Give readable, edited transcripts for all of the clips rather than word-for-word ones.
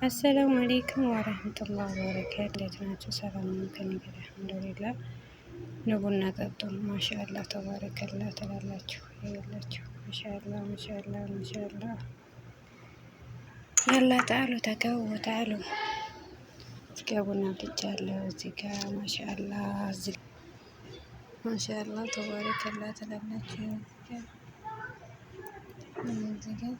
አሰላሙ አሌይኩም ወረህመቱላሂ ወበረካቱ። እንዴት ናችሁ? ሰላም ነው? ከእኔ ጋር አልሐምዱሊላህ። ኑ ቡና ጠጡ። ማሻአላህ ተባረከላህ ትላላችሁ ያላችሁ። ማሻአላህ ማሻአላህ ማሻአላህ። ያላ ታሉ ተገቡ ታሉ። እዚህ ጋ ቡና አፍልቻለሁ። እዚህ ጋ ማሻአላህ ማሻአላህ ተባረከላህ ትላላችሁ። እዚህ ጋ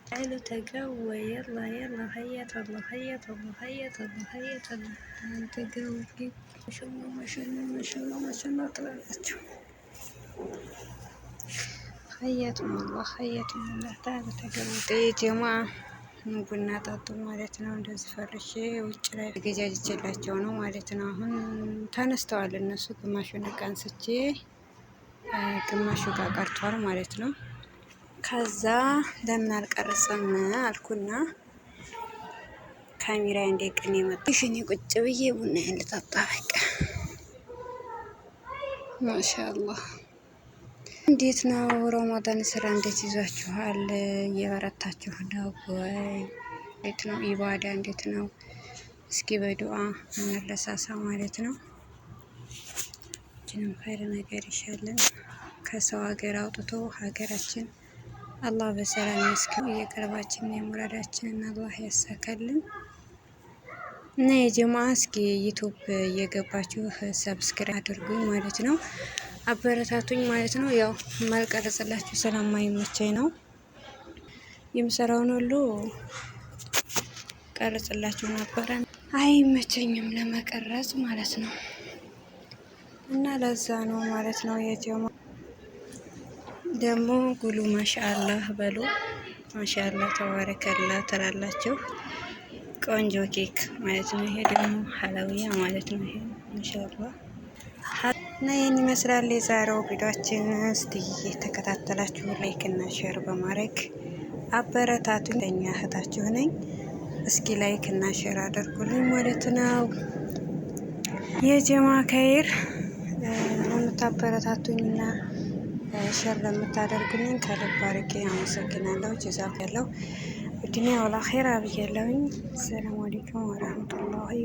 تعالوا تقوى يلا يلا هيا الله هيا الله هيا الله هيا الله تقوى كيف ما شاء الله ما شاء الله ما شاء الله ما شاء الله طلعتوا حياكم الله حياكم الله تعالوا تقوى يا جماعة ቡና ጠጡ ማለት ነው። እንደዚህ ፈርሼ ውጭ ላይ ገጃጅቼላቸው ነው ማለት ነው። አሁን ተነስተዋል እነሱ። ግማሹን ዕቃ አንስቼ ግማሹ ጋር ቀርቷል ማለት ነው። ከዛ ለምን አልቀረጽም አልኩና ካሜራ እንደቅን የመጣሽ እኔ ቁጭ ብዬ ቡና ልጠጣ በቃ። ማሻአላህ። እንዴት ነው ረመዳን ስራ እንዴት ይዟችኋል? እየበረታችሁ ነው ወይ? እንዴት ነው ኢባዳ እንዴት ነው? እስኪ በዱዓ እንረሳሳ ማለት ነው። እኛም ኸይር ነገር ይሻለን። ከሰው ሀገር አውጥቶ ሀገራችን አላህ በሰላም ያስገባን። የቀልባችንን የሙራዳችንን አላህ ያሳካልን። እና የጀማዓ እስኪ ዩቲዩብ እየገባችሁ ሰብስክራይብ አድርጉኝ ማለት ነው። አበረታቱኝ ማለት ነው። ያው ማልቀረጽላችሁ ስለማይመቸኝ ነው። የምሰራውን ሁሉ ቀርጽላችሁ ነበረ፣ አይመቸኝም ለመቀረጽ ማለት ነው። እና ለዛ ነው ማለት ነው። የጀማዓ ደግሞ ጉሉ ማሻአላህ በሉ። ማሻአላህ ተባረከላህ ትላላችሁ። ቆንጆ ኬክ ማለት ነው። ይሄ ደግሞ ሐላዊያ ማለት ነው። ይሄ ማሻአላህ እና ይህን ይመስላል የዛሬው ቪዲዮአችን። እስቲ የተከታተላችሁ ላይክ እና ሼር በማድረግ አበረታቱኝ። ለኛ እህታችሁ ነኝ። እስኪ ላይክ እና ሼር አድርጉልኝ ማለት ነው። የጀማ ከይር ለምታበረታቱኝና ሼር ለምታደርጉልኝ ከልብ አድርጌ አመሰግናለሁ። ጀዛኩ ያለው ዱንያ ወላ ኸይራ ብያለሁኝ። ሰላም አለይኩም ወራህመቱላሂ